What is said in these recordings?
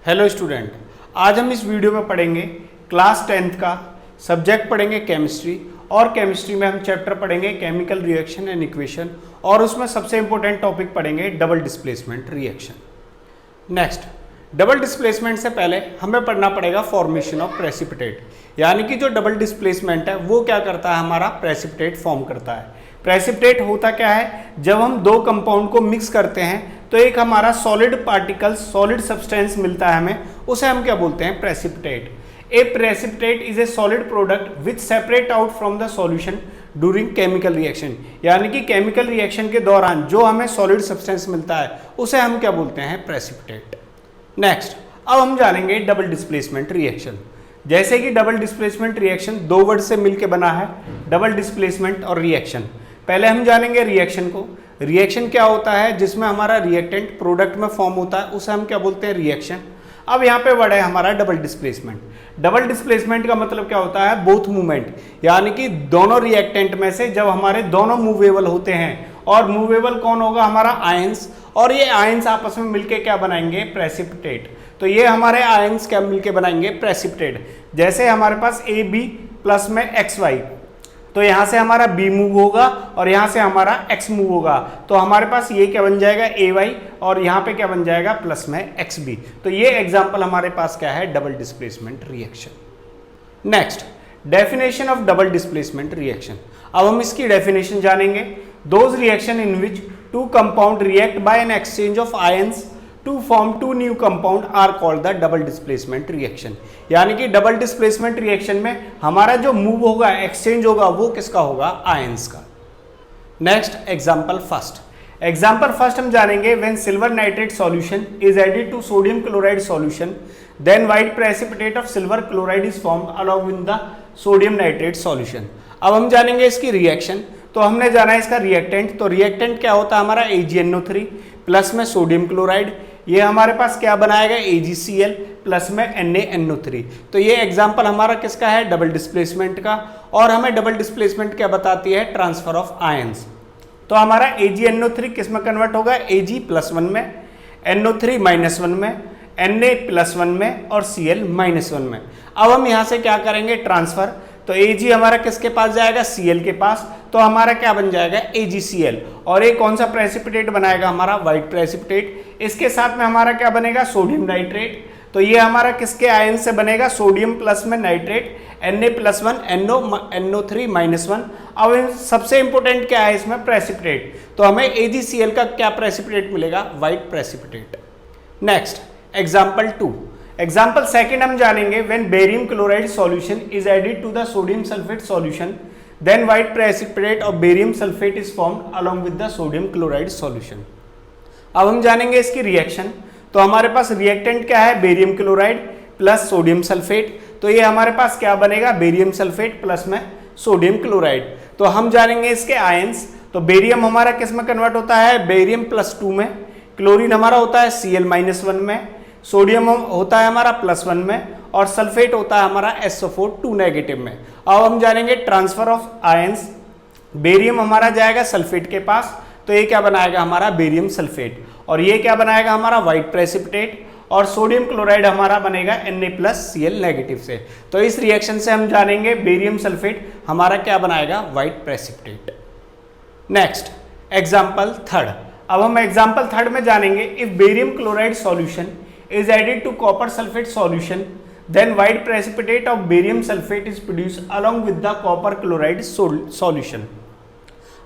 Hello student, आज हम इस वीडियो में पढ़ेंगे क्लास 10th का सब्जेक्ट पढ़ेंगे केमिस्ट्री। और केमिस्ट्री में हम चैप्टर पढ़ेंगे केमिकल रिएक्शन एंड इक्वेशन, और उसमें सबसे इंपॉर्टेंट टॉपिक पढ़ेंगे double displacement reaction. Next, double displacement से पहले हमें पढ़ना पड़ेगा फॉर्मेशन ऑफ प्रेसिपिटेट, यानी कि जो डबल डिस्प्लेसमेंट है वो क्या करता है, हमारा प्रेसिपिटेट फॉर्म करता है। प्रेसिपिटेट होता क्या है, जब हम दो कंपाउंड को मिक्स करते हैं तो एक हमारा सॉलिड पार्टिकल, सॉलिड सब्सटेंस मिलता है हमें, उसे हम क्या बोलते हैं, precipitate. A precipitate is a solid product which separate out from the solution during chemical reaction, यानी कि केमिकल रिएक्शन के दौरान जो हमें सॉलिड सब्सटेंस मिलता है उसे हम क्या बोलते हैं, प्रेसिपिटेट। नेक्स्ट, अब हम जानेंगे डबल डिस्प्लेसमेंट रिएक्शन। जैसे कि डबल डिस्प्लेसमेंट रिएक्शन दो वर्ड से मिलकर बना है, डबल डिस्प्लेसमेंट और रिएक्शन। पहले हम जानेंगे रिएक्शन को। रिएक्शन क्या होता है, जिसमें हमारा रिएक्टेंट प्रोडक्ट में फॉर्म होता है, उसे हम क्या बोलते हैं, रिएक्शन। अब यहाँ पे वर्ड है हमारा डबल डिस्प्लेसमेंट। डबल डिस्प्लेसमेंट का मतलब क्या होता है, बोथ मूवमेंट, यानी कि दोनों रिएक्टेंट में से जब हमारे दोनों मूवेबल होते हैं, और मूवेबल कौन होगा, हमारा आयंस, और ये आयंस आपस में मिलके क्या बनाएंगे, प्रेसिपिटेट। तो ये हमारे आयंस क्या मिलके बनाएंगे, प्रेसिपिटेट। जैसे हमारे पास ए बी प्लस में एक्स वाई, तो यहां से हमारा b मूव होगा और यहां से हमारा x मूव होगा, तो हमारे पास ये क्या बन जाएगा, ay, और यहां पे क्या बन जाएगा, प्लस में xb। तो ये एग्जांपल हमारे पास क्या है, double displacement reaction. Next, definition of double displacement reaction. अब हम इसकी डेफिनेशन जानेंगे। Those reaction in which two compound react by an exchange of ions to form two new compound are called the double displacement reaction. यानी कि double displacement reaction में हमारा जो move होगा, एक्सचेंज होगा, वो किसका होगा, आयंस का। Next, example first. Example first हम जानेंगे, when silver nitrate solution is added to sodium chloride solution then white precipitate of silver chloride is formed along with the sodium nitrate solution. अब हम जानेंगे इसकी रिएक्शन। तो हमने जाना है इसका रिएक्टेंट। तो रिएक्टेंट क्या होता है हमारा, AgNO3 प्लस में सोडियम क्लोराइड, ये हमारे पास क्या बनाएगा, AgCl प्लस में NaNO3। तो ये एग्जांपल हमारा किसका है, डबल डिस्प्लेसमेंट का। और हमें डबल डिस्प्लेसमेंट क्या बताती है, ट्रांसफर ऑफ आयंस। तो हमारा AgNO3 किस में कन्वर्ट होगा, Ag +1 में, NO3 -1 में, Na +1 में, और Cl -1 में। अब हम यहाँ से क्या करेंगे, ट्रांसफर। तो Ag हमारा किसके पास जाएगा, Cl के पास, तो हमारा क्या बन जाएगा, AgCl। और एक कौन सा प्रेसिपिटेट बनाएगा, हमारा व्हाइट प्रेसिपिटेट। इसके साथ में हमारा क्या बनेगा, सोडियम नाइट्रेट। तो ये हमारा किसके आयन से बनेगा, सोडियम प्लस में नाइट्रेट, Na +1, NO3 -1। अब सबसे इंपॉर्टेंट क्या है इसमें, प्रेसिपिटेट। तो हमें AgCl का क्या प्रेसिपिटेट मिलेगा, white precipitate. Next, example 2। Example second हम जानेंगे, when barium chloride solution is added to the sodium sulphate solution then white precipitate of barium sulphate is formed along with the sodium chloride solution. अब हम जानेंगे इसकी reaction. तो हमारे पास reactant क्या है, barium chloride plus sodium sulphate. तो ये हमारे पास क्या बनेगा, बेरियम सल्फेट प्लस में सोडियम क्लोराइड। तो हम जानेंगे इसके आयंस। तो बेरियम हमारा किस में कन्वर्ट होता है, बेरियम +2 में, क्लोरीन हमारा होता है Cl -1 में, सोडियम होता है हमारा +1 में, और सल्फेट होता है हमारा SO4 2 नेगेटिव में। अब हम जानेंगे ट्रांसफर ऑफ आयंस। बेरियम हमारा जाएगा सल्फेट के पास, तो ये क्या बनाएगा हमारा, बेरियम सल्फेट, और ये क्या बनाएगा हमारा, व्हाइट प्रेसिपिटेट। और सोडियम क्लोराइड हमारा बनेगा Na+Cl नेगेटिव से। तो इस रिएक्शन से हम जानेंगे बेरियम सल्फेट हमारा क्या बनाएगा, white precipitate. Next, example third. अब हम एग्जाम्पल थर्ड में जानेंगे, if barium chloride solution is added to copper sulfate solution then white precipitate of barium sulfate is produced along with the copper chloride solution।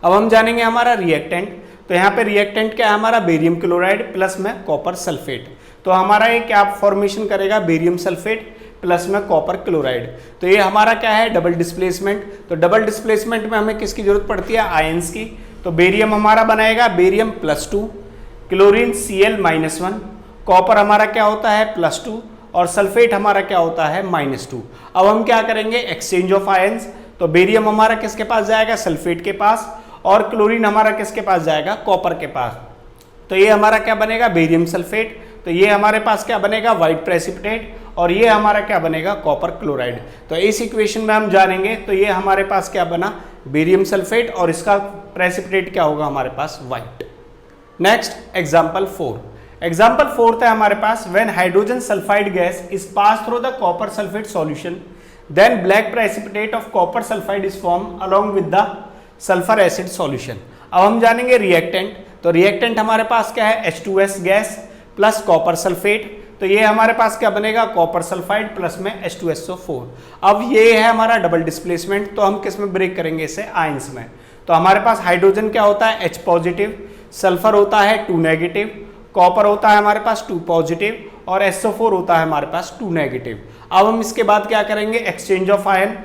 अब हम जानेंगे हमारा reactant. तो यहाँ पे रिएक्टेंट क्या है हमारा, बेरियम क्लोराइड प्लस में कॉपर सल्फेट। तो हमारा ये क्या फॉर्मेशन करेगा, बेरियम सल्फेट प्लस में कॉपर क्लोराइड। तो ये हमारा क्या है, डबल डिस्प्लेसमेंट। तो डबल डिस्प्लेसमेंट में हमें किसकी जरूरत पड़ती है, आयंस की। तो बेरियम हमारा बनाएगा बेरियम +2, क्लोरीन Cl -1, कॉपर हमारा क्या होता है, +2, और सल्फेट हमारा क्या होता है, -2। अब हम क्या करेंगे, एक्सचेंज ऑफ आयंस। तो बेरियम हमारा किसके पास जाएगा, सल्फेट के पास, और क्लोरीन हमारा किसके पास जाएगा, कॉपर के पास। तो ये हमारा क्या बनेगा, बेरियम सल्फेट। तो ये हमारे पास क्या बनेगा, व्हाइट प्रेसिपिटेट, और ये हमारा क्या बनेगा, कॉपर क्लोराइड। तो इस इक्वेशन में हम जानेंगे, तो ये हमारे पास क्या बना, बेरियम सल्फेट, और इसका प्रेसिपिटेट क्या होगा हमारे पास, white. Next, example 4। Example fourth है हमारे पास, when hydrogen sulphide gas is pass through the copper sulphate solution then black precipitate of copper sulphide is form along with the sulphur acid solution. अब हम जानेंगे रिएक्टेंट। तो reactant हमारे पास क्या है, H2S gas plus copper sulphate. तो ये हमारे पास क्या बनेगा, कॉपर सल्फाइड प्लस में H2SO4। अब ये है हमारा डबल डिस्प्लेसमेंट, तो हम किस में ब्रेक करेंगे इसे, आयंस में। तो हमारे पास हाइड्रोजन क्या होता है, H पॉजिटिव, सल्फर होता है 2 नेगेटिव, कॉपर होता है हमारे पास 2 पॉजिटिव और SO4 होता है हमारे पास 2 नेगेटिव। अब हम इसके बाद क्या करेंगे, एक्सचेंज ऑफ आयन।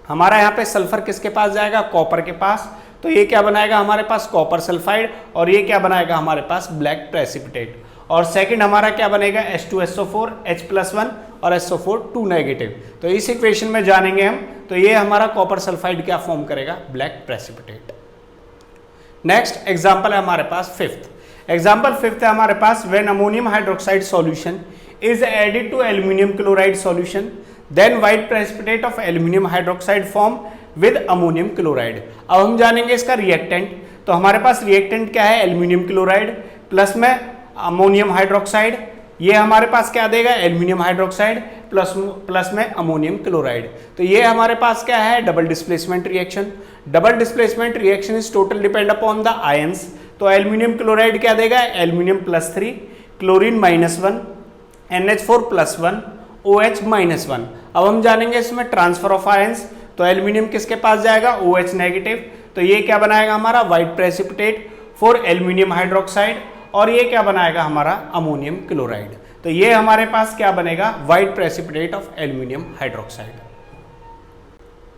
हमारा यहाँ पे सल्फर किसके पास जाएगा, कॉपर के पास। तो ये क्या बनाएगा हमारे पास, कॉपर सल्फाइड, और ये क्या बनाएगा हमारे पास, ब्लैक प्रेसिपिटेट। और सेकंड हमारा क्या बनेगा, H2SO4 H+1 और SO4 2 नेगेटिव। तो इस इक्वेशन में जानेंगे हम, तो ये हमारा कॉपर सल्फाइड क्या फॉर्म करेगा, ब्लैक प्रेसिपिटेट। नेक्स्ट एग्जांपल है हमारे पास फिफ्थ। एग्जांपल फिफ्थ है हमारे पास, when ammonium hydroxide solution is added to aluminium chloride solution then white precipitate of aluminium hydroxide form with ammonium chloride. अब हम जानेंगे इसका रिएक्टेंट। तो हमारे पास रिएक्टेंट क्या है, एल्यूमिनियम क्लोराइड प्लस में अमोनियम हाइड्रोक्साइड। ये हमारे पास क्या देगा, एल्यूमिनियम हाइड्रोक्साइड प्लस में अमोनियम क्लोराइड। तो ये हमारे पास क्या है, double displacement reaction. Double displacement reaction is total depend upon the ions. तो एल्यूमिनियम क्लोराइड क्या देगा, एल्यूमिनियम +3, क्लोरीन -1, NH4 +1, OH -1। अब हम जानेंगे इसमें ट्रांसफर ऑफ आयंस। तो एल्यूमिनियम किसके पास जाएगा, OH नेगेटिव। तो ये क्या बनाएगा हमारा, white precipitate for aluminium hydroxide, और ये क्या बनाएगा हमारा, अमोनियम क्लोराइड। तो ये हमारे पास क्या बनेगा, white precipitate of aluminium hydroxide.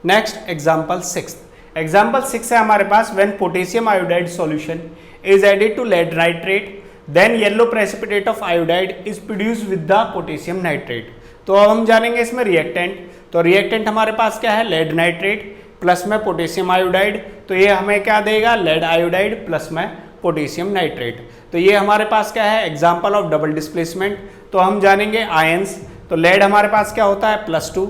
Next example 6। Example 6 है हमारे पास, when potassium iodide solution is added to lead nitrate then yellow precipitate of iodide is produced with the potassium nitrate. तो अब हम जानेंगे इसमें रिएक्टेंट। तो रिएक्टेंट हमारे पास क्या है, लेड नाइट्रेट प्लस में पोटेशियम आयोडाइड। तो ये हमें क्या देगा, लेड आयोडाइड प्लस में पोटेशियम नाइट्रेट। तो ये हमारे पास क्या है, एग्जांपल ऑफ डबल डिस्प्लेसमेंट। तो हम जानेंगे आयंस। तो लेड हमारे पास क्या होता है, +2,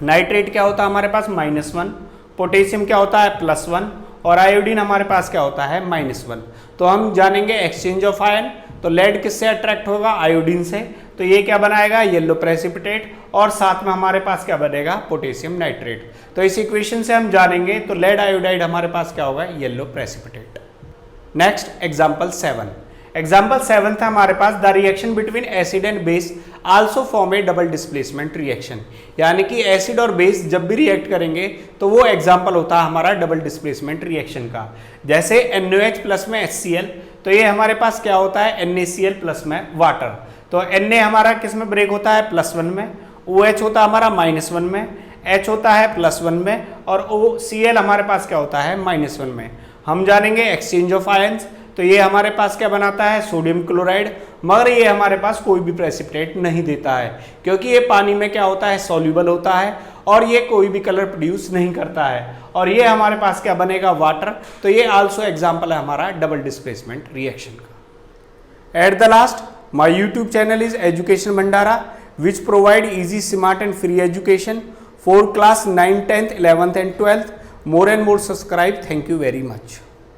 नाइट्रेट क्या होता है हमारे पास -1, पोटेशियम क्या होता है +1, और आयोडीन हमारे पास क्या होता है -1। तो हम जानेंगे एक्सचेंज ऑफ आयन। तो लेड किससे अट्रैक्ट होगा, आयोडीन से। तो ये क्या बनाएगा, येलो प्रेसिपिटेट, और साथ में हमारे पास क्या बनेगा, पोटेशियम नाइट्रेट। तो इस इक्वेशन से हम जानेंगे, तो लेड आयोडाइड हमारे पास क्या होगा, yellow precipitate. Next example 7। Example 7 था हमारे पास, the reaction between acid and base also form a double displacement reaction. यानी कि एसिड और बेस जब भी रिएक्ट करेंगे तो वो एग्जांपल होता है हमारा डबल डिस्प्लेसमेंट रिएक्शन का। जैसे NaOH प्लस में HCl, तो ये हमारे पास क्या होता है, NaCl प्लस में वाटर। तो Na हमारा किस में ब्रेक होता है, +1 में, OH होता है हमारा -1 में, H होता है +1 में, और Cl हमारे पास क्या होता है, -1 में। हम जानेंगे एक्सचेंज ऑफ आयंस। तो ये हमारे पास क्या बनाता है, सोडियम क्लोराइड, मगर ये हमारे पास कोई भी प्रेसिपिटेट नहीं देता है, क्योंकि ये पानी में क्या होता है, सॉल्युबल होता है, और ये कोई भी कलर प्रोड्यूस नहीं करता है। और ये हमारे पास क्या बनेगा, वाटर। तो ये आल्सो एग्जांपल है हमारा डबल डिस्प्लेसमेंट रिएक्शन का। At the last, my YouTube channel is education Bhandara which provide easy, smart and free education for class 9, 10th, 11th and 12th. More and more subscribe. Thank you very much.